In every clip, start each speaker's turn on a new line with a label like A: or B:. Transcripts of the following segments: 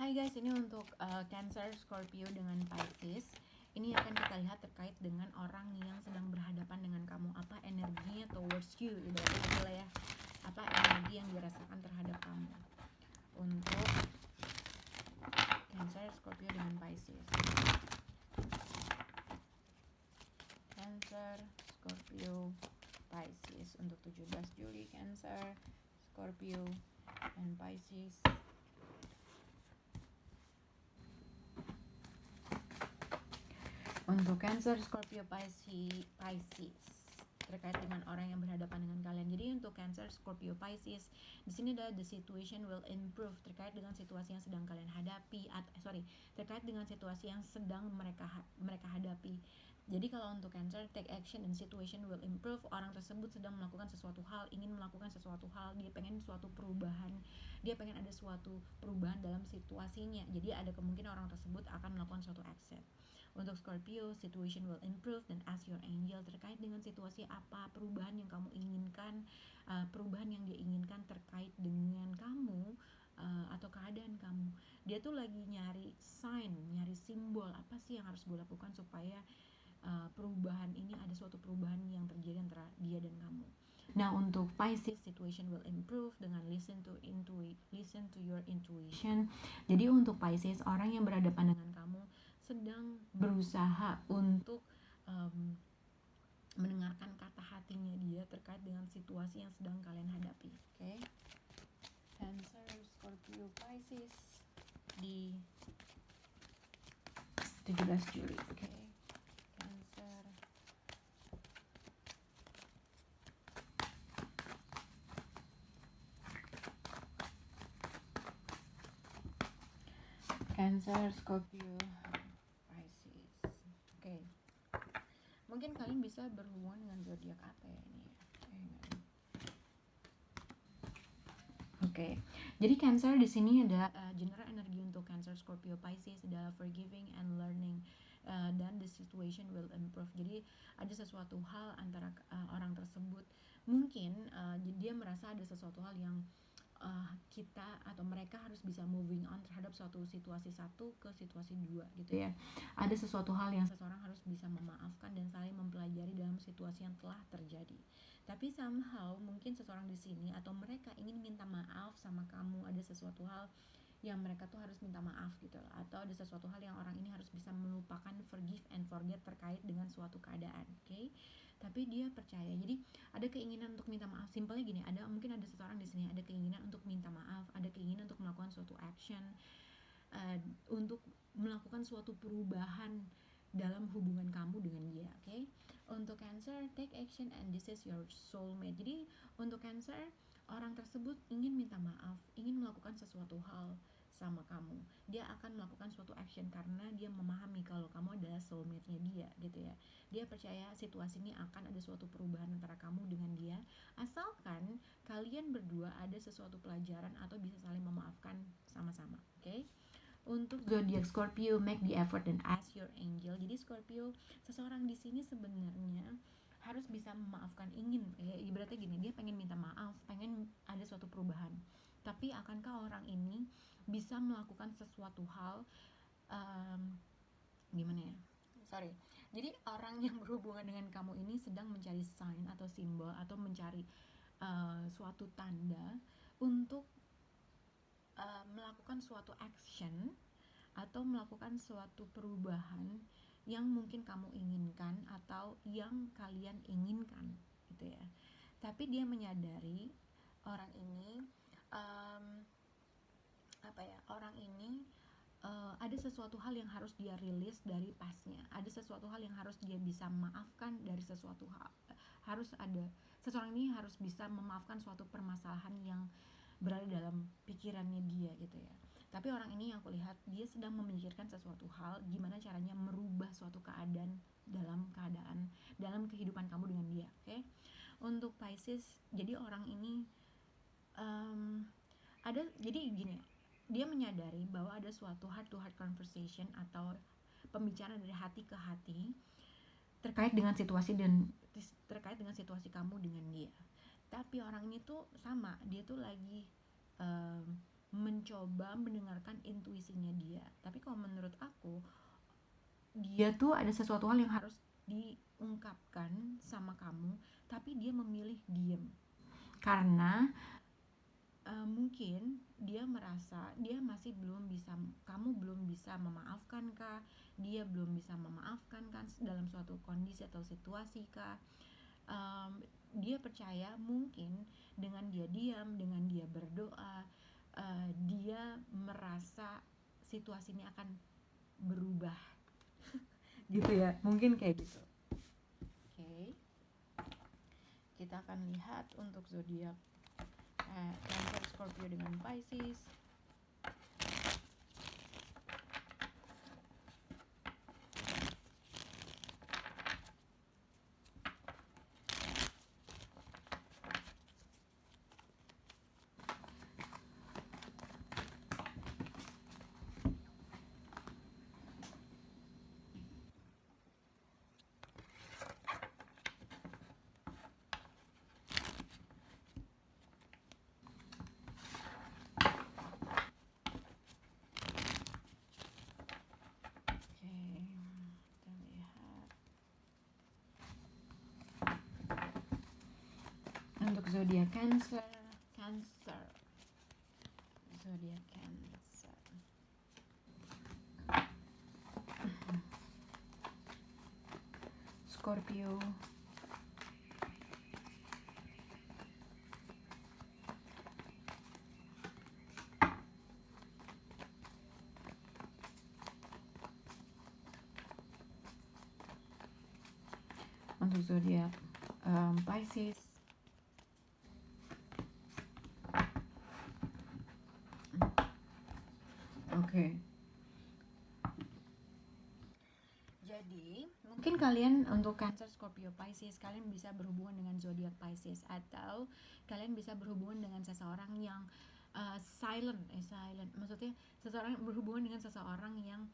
A: Hai guys, ini untuk Cancer, Scorpio dengan Pisces. Ini akan kita lihat terkait dengan orang yang sedang berhadapan dengan kamu. Apa energinya towards you, ibaratnya gitu lah ya. Apa energi yang dirasakan terhadap kamu. Untuk Cancer, Scorpio dengan Pisces. Cancer, Scorpio, Pisces. Untuk 17 Juli, Cancer, Scorpio, dan Pisces. Untuk Cancer, Scorpio, Pisces terkait dengan orang yang berhadapan dengan kalian. Jadi untuk Cancer, Scorpio, Pisces, di sini ada the situation will improve terkait dengan situasi yang sedang kalian hadapi. Terkait dengan situasi yang sedang mereka hadapi. Jadi kalau untuk Cancer, take action and situation will improve. Orang tersebut sedang melakukan sesuatu hal, ingin melakukan sesuatu hal, dia pengen suatu perubahan, dia pengen ada suatu perubahan dalam situasinya. Jadi ada kemungkinan orang tersebut akan melakukan suatu action. Untuk Scorpio, situation will improve dan ask your angel terkait dengan situasi apa, perubahan yang kamu inginkan, perubahan yang dia inginkan terkait dengan kamu, atau keadaan kamu. Dia tuh lagi nyari sign, nyari simbol, apa sih yang harus gue lakukan supaya perubahan ini, ada suatu perubahan yang terjadi antara dia dan kamu. Nah untuk Pisces, situation will improve dengan listen to your intuition. Jadi untuk Pisces, orang yang berhadapan dengan kamu sedang berusaha untuk mendengarkan kata hatinya dia terkait dengan situasi yang sedang kalian hadapi. Oke. Cancer, Scorpio, Pisces di 17 Juli. Oke. Cancer, Cancer, Scorpio, Pisces. Oke. Mungkin kalian bisa berhubungan dengan zodiak apa ya ini ya? Oke. Jadi Cancer di sini ada general energi untuk Cancer, Scorpio, Pisces adalah forgiving and learning, dan the situation will improve. Jadi ada sesuatu hal antara orang tersebut, mungkin dia merasa ada sesuatu hal yang kita atau mereka harus bisa moving on terhadap suatu situasi satu ke situasi dua gitu ya. Ada sesuatu hal yang seseorang harus bisa memaafkan dan saling mempelajari dalam situasi yang telah terjadi. Tapi somehow mungkin seseorang di sini atau mereka ingin minta maaf sama kamu, ada sesuatu hal yang mereka tuh harus minta maaf gitu loh, atau ada sesuatu hal yang orang ini harus bisa melupakan, forgive and forget terkait dengan suatu keadaan. Oke. Tapi dia percaya, jadi ada keinginan untuk minta maaf. Simpelnya gini, mungkin ada seseorang di sini ada keinginan untuk minta maaf, ada keinginan untuk melakukan suatu action, untuk melakukan suatu perubahan dalam hubungan kamu dengan dia. Oke. Untuk Cancer, take action and this is your soulmate. Jadi untuk Cancer, orang tersebut ingin minta maaf, ingin melakukan sesuatu hal sama kamu. Dia akan melakukan suatu action karena dia memahami kalau kamu adalah soulmate-nya dia gitu ya. Dia percaya situasi ini akan ada suatu perubahan antara kamu dengan dia, asalkan kalian berdua ada sesuatu pelajaran atau bisa saling memaafkan sama-sama. Oke. Untuk zodiak Scorpio, make the effort and ask your angel. Jadi Scorpio, seseorang di sini sebenarnya harus bisa memaafkan, ibaratnya gini, dia pengen minta maaf, pengen ada suatu perubahan, tapi akankah orang ini bisa melakukan sesuatu hal, gimana ya, jadi orang yang berhubungan dengan kamu ini sedang mencari sign atau simbol atau mencari suatu tanda untuk melakukan suatu action atau melakukan suatu perubahan yang mungkin kamu inginkan atau yang kalian inginkan gitu ya. Tapi dia menyadari orang ini ada sesuatu hal yang harus dia rilis dari pasnya, ada sesuatu hal yang harus dia bisa maafkan dari sesuatu hal, seseorang ini harus bisa memaafkan suatu permasalahan yang berada dalam pikirannya dia gitu ya. Tapi orang ini yang aku lihat, dia sedang memikirkan sesuatu hal, gimana caranya merubah suatu keadaan dalam kehidupan kamu dengan dia. Oke. Untuk Pisces, jadi orang ini jadi gini, dia menyadari bahwa ada suatu heart to heart conversation atau pembicaraan dari hati ke hati terkait dengan situasi kamu dengan dia. Tapi orang ini tuh sama, dia tuh lagi mencoba mendengarkan intuisinya dia. Tapi kalau menurut aku, dia tuh ada sesuatu hal yang harus diungkapkan sama kamu, tapi dia memilih diem karena mungkin dia merasa dia masih belum bisa, kamu belum bisa memaafkan kah, dia belum bisa memaafkan kan dalam suatu kondisi atau situasi kah. Dia percaya mungkin dengan dia diam, dengan dia berdoa, dia merasa situasi ini akan berubah gitu ya, mungkin kayak gitu. Oke, kita akan lihat untuk zodiak Cancer, Scorpio dengan Pisces. Untuk zodiak Cancer, zodiak Cancer. Scorpio, untuk zodiak Pisces, oke. Jadi mungkin kalian untuk Cancer, Scorpio, Pisces, kalian bisa berhubungan dengan zodiak Pisces, atau kalian bisa berhubungan dengan seseorang yang silent, maksudnya seseorang berhubungan dengan seseorang yang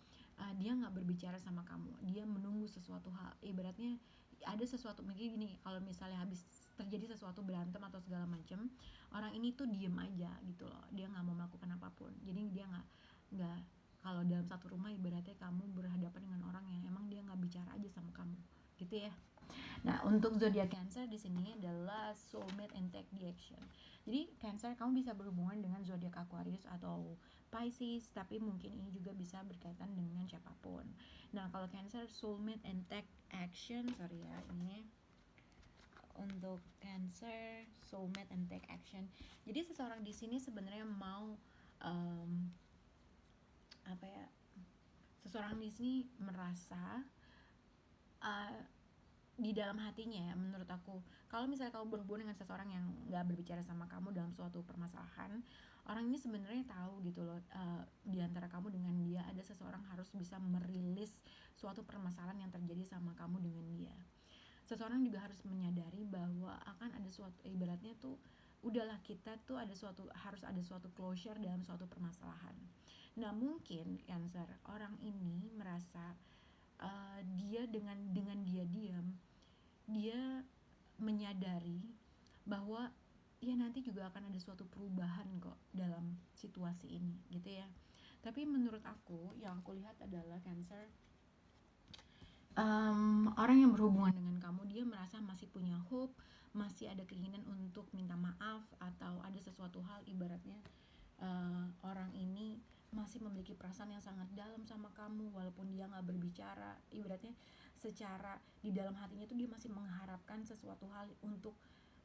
A: dia nggak berbicara sama kamu, dia menunggu sesuatu hal. Ibaratnya ada sesuatu, mungkin gini, kalau misalnya habis terjadi sesuatu, berantem atau segala macam, orang ini tuh diem aja gitu loh, dia nggak mau melakukan apapun. Jadi dia nggak kalau dalam satu rumah ibaratnya kamu berhadapan dengan orang yang emang dia nggak bicara aja sama kamu gitu ya. Nah, untuk zodiak Cancer di sini adalah soulmate and take the action. Jadi Cancer, kamu bisa berhubungan dengan zodiak Aquarius atau Pisces, tapi mungkin ini juga bisa berkaitan dengan siapapun. Nah, kalau Cancer, soulmate and take action, sorry ya, ini untuk Cancer, soulmate and take action. Jadi seseorang di sini sebenarnya mau apa ya? Seseorang di sini merasa di dalam hatinya ya, menurut aku, kalau misalnya kamu berhubungan dengan seseorang yang nggak berbicara sama kamu dalam suatu permasalahan, orang ini sebenarnya tahu gitu loh, di antara kamu dengan dia ada seseorang harus bisa merilis suatu permasalahan yang terjadi sama kamu dengan dia. Seseorang juga harus menyadari bahwa akan ada suatu, ibaratnya tuh udahlah, kita tuh harus ada suatu closure dalam suatu permasalahan. Nah, mungkin Cancer, orang ini merasa dia dengan dia diam, dia menyadari bahwa ya nanti juga akan ada suatu perubahan kok dalam situasi ini gitu ya. Tapi menurut aku, yang aku lihat adalah Cancer, orang yang berhubungan dengan kamu, dia merasa masih punya hope, masih ada keinginan untuk minta maaf, atau ada sesuatu hal, ibaratnya orang ini masih memiliki perasaan yang sangat dalam sama kamu walaupun dia nggak berbicara. Ibaratnya secara di dalam hatinya tuh dia masih mengharapkan sesuatu hal untuk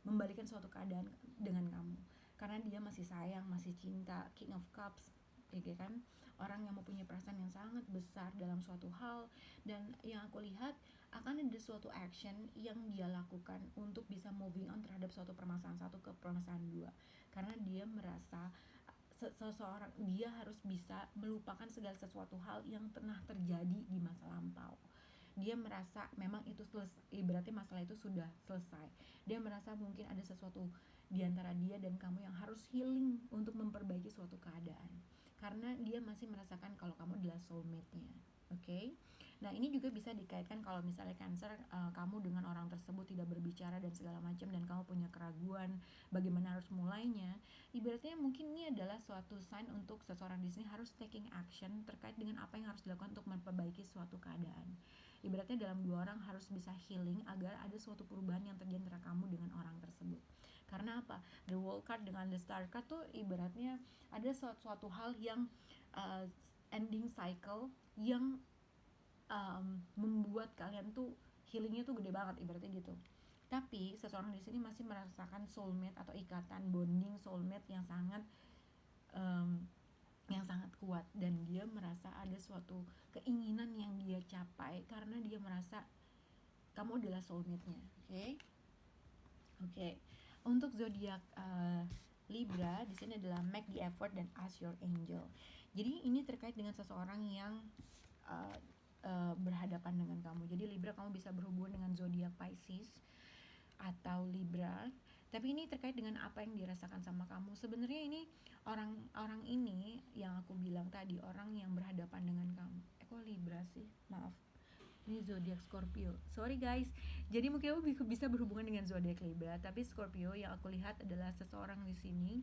A: membalikan suatu keadaan dengan kamu, karena dia masih sayang, masih cinta. King of Cups, ya kan, orang yang mempunyai perasaan yang sangat besar dalam suatu hal. Dan yang aku lihat, akan ada suatu action yang dia lakukan untuk bisa moving on terhadap suatu permasalahan satu ke permasalahan dua, karena dia merasa seseorang, dia harus bisa melupakan segala sesuatu hal yang pernah terjadi di masa lampau. Dia merasa memang itu ibaratnya masalah itu sudah selesai. Dia merasa mungkin ada sesuatu di antara dia dan kamu yang harus healing untuk memperbaiki suatu keadaan, karena dia masih merasakan kalau kamu adalah soulmate-nya. Oke? Nah, ini juga bisa dikaitkan kalau misalnya Cancer, kamu dengan orang tersebut tidak berbicara dan segala macam, dan kamu punya keraguan bagaimana harus mulainya. Ibaratnya mungkin ini adalah suatu sign untuk seseorang di sini harus taking action terkait dengan apa yang harus dilakukan untuk memperbaiki suatu keadaan. Ibaratnya dalam dua orang harus bisa healing agar ada suatu perubahan yang terjadi antara kamu dengan orang tersebut. Karena apa? The World card dengan the Star card tuh ibaratnya ada suatu hal yang uh, ending cycle yang membuat kalian tuh healingnya tuh gede banget ibaratnya gitu. Tapi seseorang di sini masih merasakan soulmate atau ikatan bonding soulmate um, yang sangat kuat, dan dia merasa ada suatu keinginan yang dia capai karena dia merasa kamu adalah soulmate-nya. Oke. Untuk zodiak Libra di sini adalah make the effort dan ask your angel. Jadi ini terkait dengan seseorang yang uh, berhadapan dengan kamu. Jadi Libra, kamu bisa berhubungan dengan zodiak Pisces atau Libra. Tapi ini terkait dengan apa yang dirasakan sama kamu. Sebenarnya ini orang ini yang aku bilang tadi, orang yang berhadapan dengan kamu. Kok Libra sih? Maaf. Ini zodiak Scorpio. Sorry guys. Jadi mungkin aku bisa berhubungan dengan zodiak Libra, tapi Scorpio yang aku lihat adalah seseorang di sini,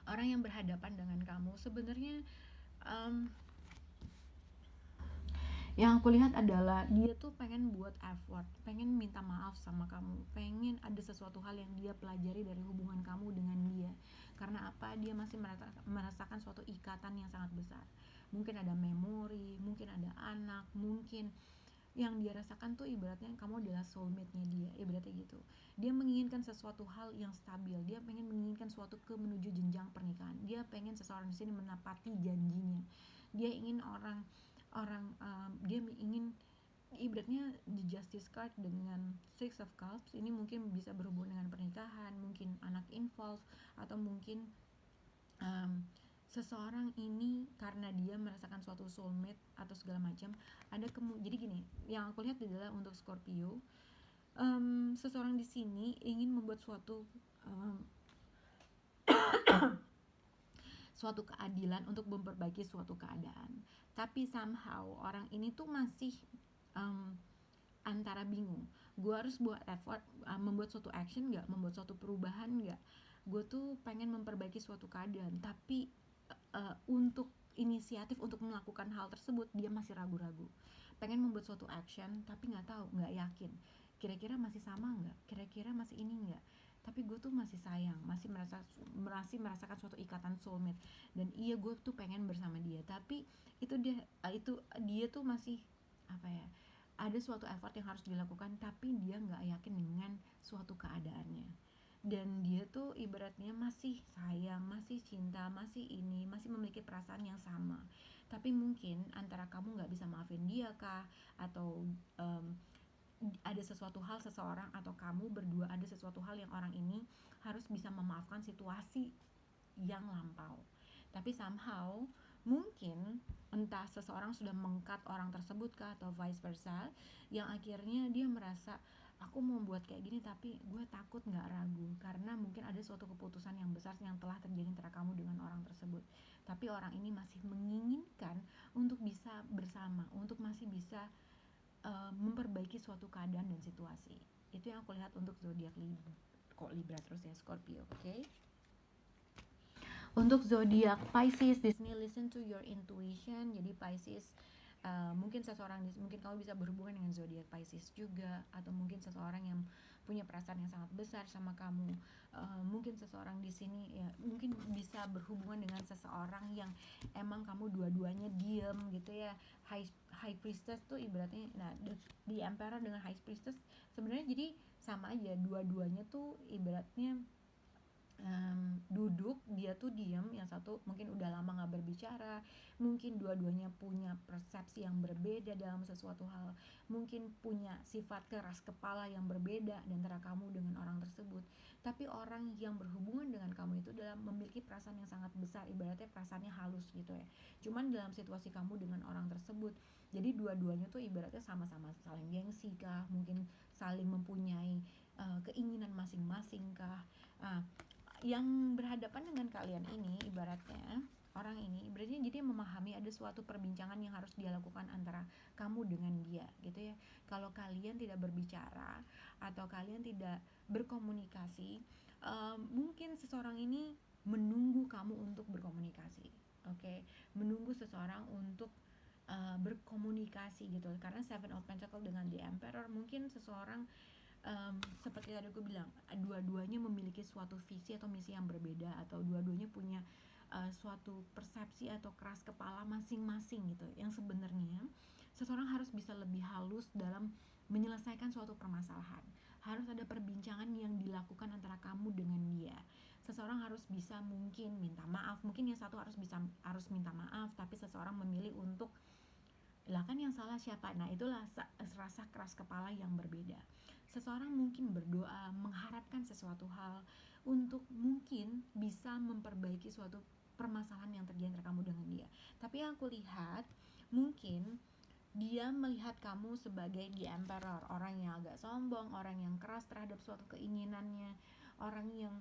A: orang yang berhadapan dengan kamu. Sebenarnya yang aku lihat adalah dia tuh pengen buat effort, pengen minta maaf sama kamu, pengen ada sesuatu hal yang dia pelajari dari hubungan kamu dengan dia. Karena apa? Dia masih merasakan suatu ikatan yang sangat besar. Mungkin ada memori, mungkin ada anak, mungkin yang dia rasakan tuh ibaratnya kamu adalah soulmate-nya dia, ibaratnya gitu. Dia menginginkan sesuatu hal yang stabil, dia pengen menginginkan suatu menuju jenjang pernikahan. Dia pengen seseorang di sini menepati janjinya. Dia ingin dia ingin ibaratnya di Justice card dengan Six of Cups ini mungkin bisa berhubungan dengan pernikahan, mungkin anak involved, atau mungkin seseorang ini karena dia merasakan suatu soulmate atau segala macam. Jadi gini, yang aku lihat adalah untuk Scorpio, seseorang di sini ingin membuat suatu keadilan untuk memperbaiki suatu keadaan, tapi somehow orang ini tuh masih antara bingung. Gue harus buat effort, membuat suatu action nggak, membuat suatu perubahan nggak. Gue tuh pengen memperbaiki suatu keadaan, tapi untuk inisiatif untuk melakukan hal tersebut dia masih ragu-ragu. Pengen membuat suatu action tapi nggak tahu, nggak yakin. Kira-kira masih sama nggak? Kira-kira masih ini nggak? Tapi gue tuh masih sayang, masih merasakan suatu ikatan soulmate, dan iya gue tuh pengen bersama dia, tapi dia tuh masih apa ya, ada suatu effort yang harus dilakukan tapi dia nggak yakin dengan suatu keadaannya, dan dia tuh ibaratnya masih sayang, masih cinta, masih memiliki perasaan yang sama, tapi mungkin antara kamu nggak bisa maafin dia kah, atau ada sesuatu hal seseorang, atau kamu berdua ada sesuatu hal yang orang ini harus bisa memaafkan situasi yang lampau. Tapi somehow mungkin entah seseorang sudah mengkat orang tersebut kah, atau vice versa, yang akhirnya dia merasa aku mau buat kayak gini tapi gue takut nggak ragu, karena mungkin ada suatu keputusan yang besar yang telah terjadi antara kamu dengan orang tersebut, tapi orang ini masih menginginkan untuk bisa bersama, untuk masih bisa memperbaiki suatu keadaan dan situasi. Itu yang aku lihat untuk zodiak Libra terus ya, Scorpio. Oke. Untuk zodiak Pisces, di sini listen to your intuition. Jadi Pisces, mungkin kamu bisa berhubungan dengan zodiak Pisces juga, atau mungkin seseorang yang punya perasaan yang sangat besar sama kamu. Mungkin seseorang di sini ya mungkin bisa berhubungan dengan seseorang yang emang kamu dua-duanya diem gitu ya. High Priestess tuh ibaratnya, nah di Emperor dengan High Priestess sebenarnya jadi sama aja, dua-duanya tuh ibaratnya duduk, dia tuh diem, yang satu mungkin udah lama gak berbicara, mungkin dua-duanya punya persepsi yang berbeda dalam sesuatu hal, mungkin punya sifat keras kepala yang berbeda antara kamu dengan orang tersebut. Tapi orang yang berhubungan dengan kamu itu dalam memiliki perasaan yang sangat besar, ibaratnya perasaannya halus gitu ya, cuman dalam situasi kamu dengan orang tersebut, jadi dua-duanya tuh ibaratnya sama-sama saling gengsi kah, mungkin saling mempunyai keinginan masing-masing kah. Yang berhadapan dengan kalian ini ibaratnya orang ini ibaratnya jadi dia memahami ada suatu perbincangan yang harus dia lakukan antara kamu dengan dia gitu ya. Kalau kalian tidak berbicara atau kalian tidak berkomunikasi, mungkin seseorang ini menunggu kamu untuk berkomunikasi, oke? Menunggu seseorang untuk berkomunikasi gitu, karena Seven of Pentacles dengan The Emperor, mungkin seseorang seperti tadi aku bilang, dua-duanya memiliki suatu visi atau misi yang berbeda, atau dua-duanya punya suatu persepsi atau keras kepala masing-masing gitu, yang sebenarnya seseorang harus bisa lebih halus dalam menyelesaikan suatu permasalahan. Harus ada perbincangan yang dilakukan antara kamu dengan dia. Seseorang harus bisa mungkin minta maaf, mungkin yang satu harus minta maaf, tapi seseorang memilih untuk, lah kan yang salah siapa? Nah, itulah rasa keras kepala yang berbeda. Seseorang mungkin berdoa, mengharapkan sesuatu hal untuk mungkin bisa memperbaiki suatu permasalahan yang terjadi antara kamu dengan dia. Tapi yang aku lihat, mungkin dia melihat kamu sebagai the emperor, orang yang agak sombong, orang yang keras terhadap suatu keinginannya, orang yang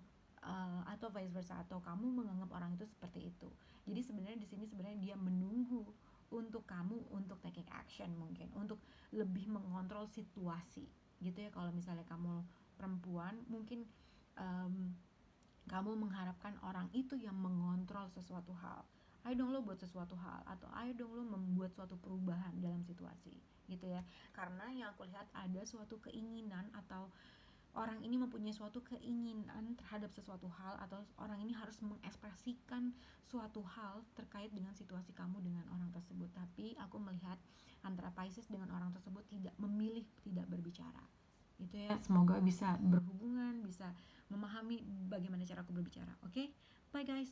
A: atau vice versa, atau kamu menganggap orang itu seperti itu. Jadi sebenarnya di sini sebenarnya dia menunggu untuk kamu untuk taking action, mungkin untuk lebih mengontrol situasi gitu ya. Kalau misalnya kamu perempuan, mungkin kamu mengharapkan orang itu yang mengontrol sesuatu hal. Ayo dong lo buat sesuatu hal, atau ayo dong lo membuat suatu perubahan dalam situasi gitu ya. Karena yang aku lihat ada suatu keinginan, atau orang ini mempunyai suatu keinginan terhadap sesuatu hal, atau orang ini harus mengekspresikan suatu hal terkait dengan situasi kamu dengan orang tersebut. Tapi aku melihat antara Pisces dengan orang tersebut memilih tidak berbicara gitu ya. Semoga bisa berhubungan, bisa memahami bagaimana cara aku berbicara. Oke, bye guys.